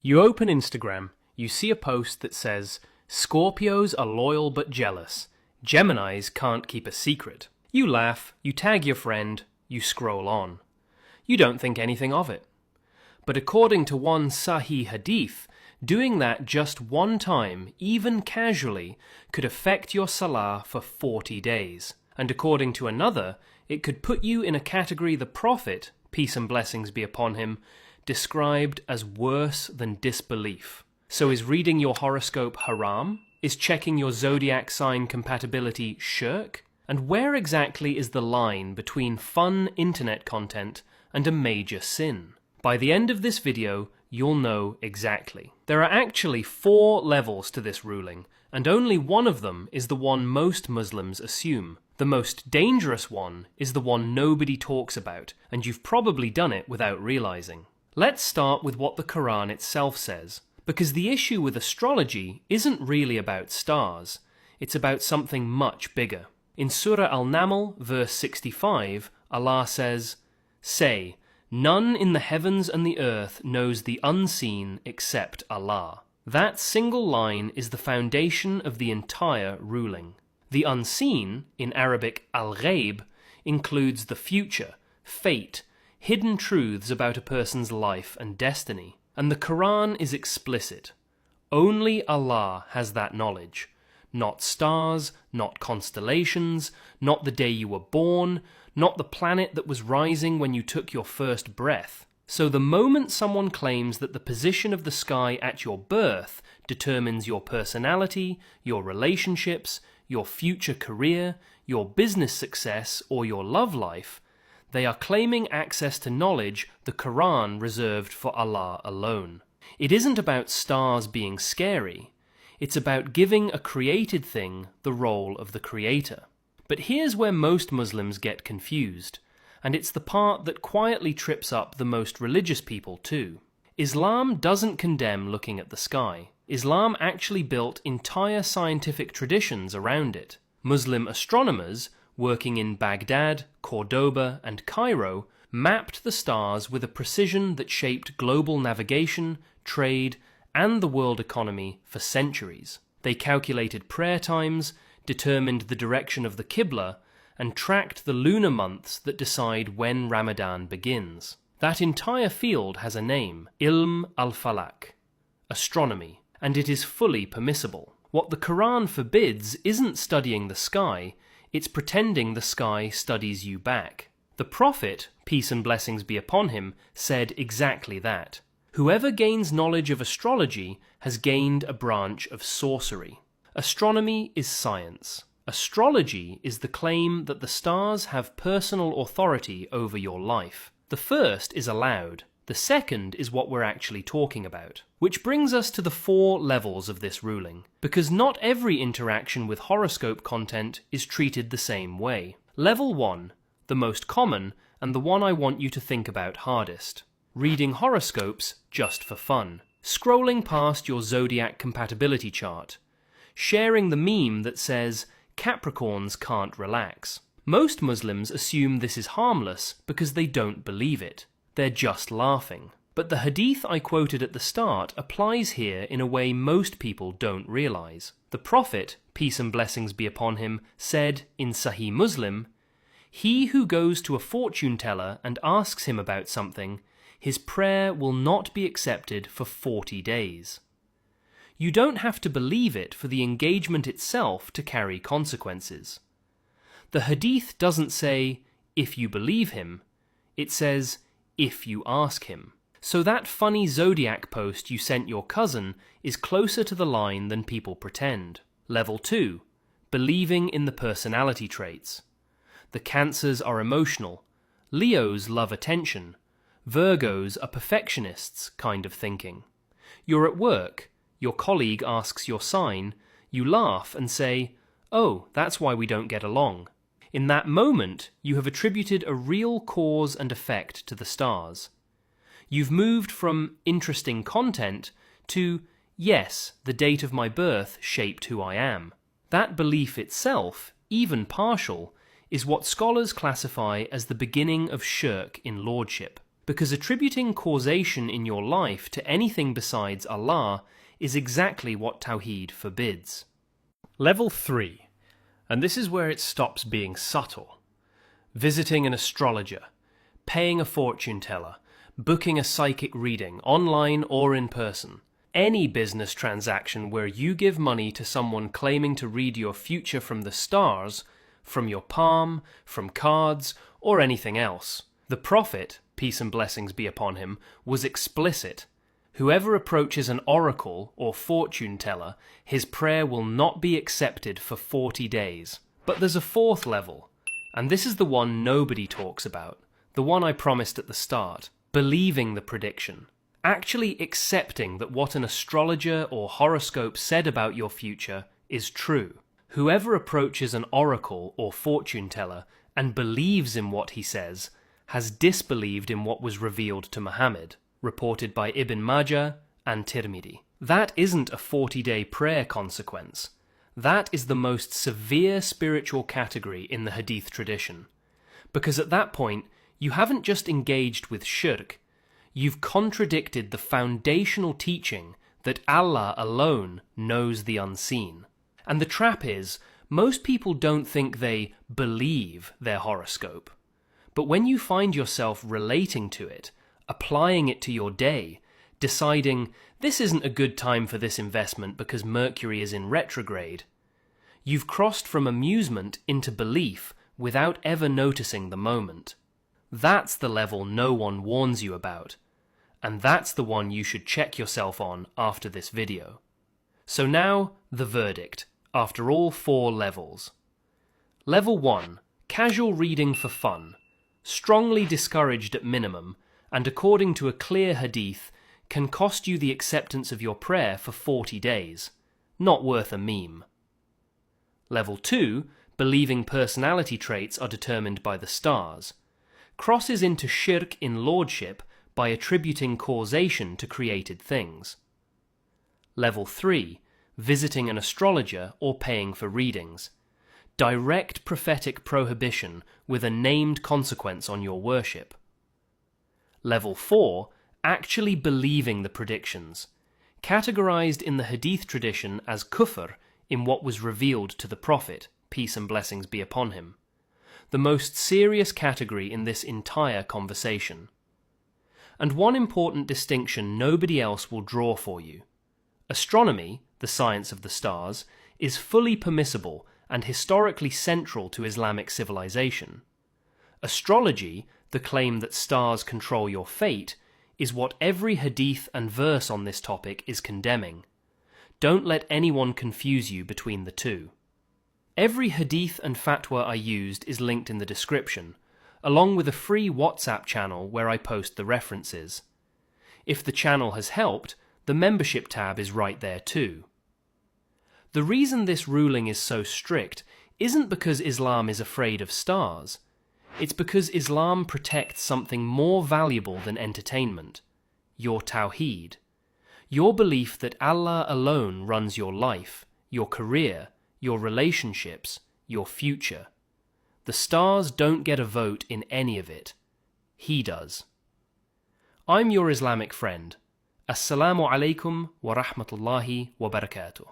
You open Instagram, you see a post that says, Scorpios are loyal but jealous. Geminis can't keep a secret. You laugh, you tag your friend, you scroll on. You don't think anything of it. But according to one Sahih Hadith, doing that just one time, even casually, could affect your salah for 40 days. And according to another, it could put you in a category the Prophet, peace and blessings be upon him, described as worse than disbelief. So is reading your horoscope haram? Is checking your zodiac sign compatibility shirk? And where exactly is the line between fun internet content and a major sin? By the end of this video, you'll know exactly. There are actually 4 levels to this ruling, and only one of them is the one most Muslims assume. The most dangerous one is the one nobody talks about, and you've probably done it without realizing. Let's start with what the Quran itself says, because the issue with astrology isn't really about stars, it's about something much bigger. In Surah Al-Naml, verse 65, Allah says, "Say, none in the heavens and the earth knows the unseen except Allah." That single line is the foundation of the entire ruling. The unseen, in Arabic al-ghaib, includes the future, fate, hidden truths about a person's life and destiny. And the Quran is explicit. Only Allah has that knowledge. Not stars, not constellations, not the day you were born, not the planet that was rising when you took your first breath. So the moment someone claims that the position of the sky at your birth determines your personality, your relationships, your future career, your business success, or your love life, they are claiming access to knowledge the Quran reserved for Allah alone. It isn't about stars being scary. It's about giving a created thing the role of the creator. But here's where most Muslims get confused, and it's the part that quietly trips up the most religious people too. Islam doesn't condemn looking at the sky. Islam actually built entire scientific traditions around it. Muslim astronomers, working in Baghdad, Cordoba, and Cairo, mapped the stars with a precision that shaped global navigation, trade, and the world economy for centuries. They calculated prayer times, determined the direction of the Qibla, and tracked the lunar months that decide when Ramadan begins. That entire field has a name, Ilm al-Falak, astronomy, and it is fully permissible. What the Quran forbids isn't studying the sky, it's pretending the sky studies you back. The Prophet, peace and blessings be upon him, said exactly that. Whoever gains knowledge of astrology has gained a branch of sorcery. Astronomy is science. Astrology is the claim that the stars have personal authority over your life. The first is allowed. The second is what we're actually talking about. Which brings us to the 4 levels of this ruling, because not every interaction with horoscope content is treated the same way. Level 1, the most common, and the one I want you to think about hardest. Reading horoscopes just for fun. Scrolling past your zodiac compatibility chart. Sharing the meme that says, Capricorns can't relax. Most Muslims assume this is harmless because they don't believe it. They're just laughing. But the hadith I quoted at the start applies here in a way most people don't realize. The Prophet, peace and blessings be upon him, said in Sahih Muslim, "He who goes to a fortune teller and asks him about something, his prayer will not be accepted for 40 days. You don't have to believe it for the engagement itself to carry consequences. The hadith doesn't say, if you believe him. It says, if you ask him. So that funny zodiac post you sent your cousin is closer to the line than people pretend. Level 2. Believing in the personality traits. The Cancers are emotional. Leos love attention. Virgos are perfectionists kind of thinking. You're at work. Your colleague asks your sign. You laugh and say, "Oh, that's why we don't get along." In that moment, you have attributed a real cause and effect to the stars. You've moved from interesting content to, yes, the date of my birth shaped who I am. That belief itself, even partial, is what scholars classify as the beginning of shirk in lordship. because attributing causation in your life to anything besides Allah is exactly what Tawheed forbids. Level 3, and this is where it stops being subtle. Visiting an astrologer, paying a fortune teller, booking a psychic reading, online or in person. Any business transaction where you give money to someone claiming to read your future from the stars, from your palm, from cards, or anything else. The Prophet, peace and blessings be upon him, was explicit. Whoever approaches an oracle or fortune teller, his prayer will not be accepted for 40 days. But there's a fourth level, and this is the one nobody talks about, the one I promised at the start. Believing the prediction. Actually accepting that what an astrologer or horoscope said about your future is true. Whoever approaches an oracle or fortune teller and believes in what he says has disbelieved in what was revealed to Muhammad, reported by Ibn Majah and Tirmidhi. That isn't a 40-day prayer consequence. That is the most severe spiritual category in the Hadith tradition. Because at that point, you haven't just engaged with shirk, you've contradicted the foundational teaching that Allah alone knows the unseen. And the trap is, most people don't think they believe their horoscope. But when you find yourself relating to it, applying it to your day, deciding, this isn't a good time for this investment because Mercury is in retrograde, you've crossed from amusement into belief without ever noticing the moment. That's the level no one warns you about, and that's the one you should check yourself on after this video. So now, the verdict, after all 4 levels. Level 1, casual reading for fun, strongly discouraged at minimum, and according to a clear hadith, can cost you the acceptance of your prayer for 40 days. Not worth a meme. Level 2, believing personality traits are determined by the stars, crosses into shirk in lordship by attributing causation to created things. Level 3, visiting an astrologer or paying for readings, direct prophetic prohibition with a named consequence on your worship. Level 4, actually believing the predictions, categorized in the Hadith tradition as kufr in what was revealed to the Prophet, peace and blessings be upon him. The most serious category in this entire conversation. And one important distinction nobody else will draw for you. Astronomy, the science of the stars, is fully permissible and historically central to Islamic civilization. Astrology, the claim that stars control your fate, is what every hadith and verse on this topic is condemning. Don't let anyone confuse you between the two. Every hadith and fatwa I used is linked in the description, along with a free WhatsApp channel where I post the references. If the channel has helped, the membership tab is right there too. The reason this ruling is so strict isn't because Islam is afraid of stars. It's because Islam protects something more valuable than entertainment, your Tawheed, your belief that Allah alone runs your life, your career, your relationships, your future. The stars don't get a vote in any of it. He does. I'm your Islamic friend. Assalamu alaikum wa rahmatullahi wa barakatuh.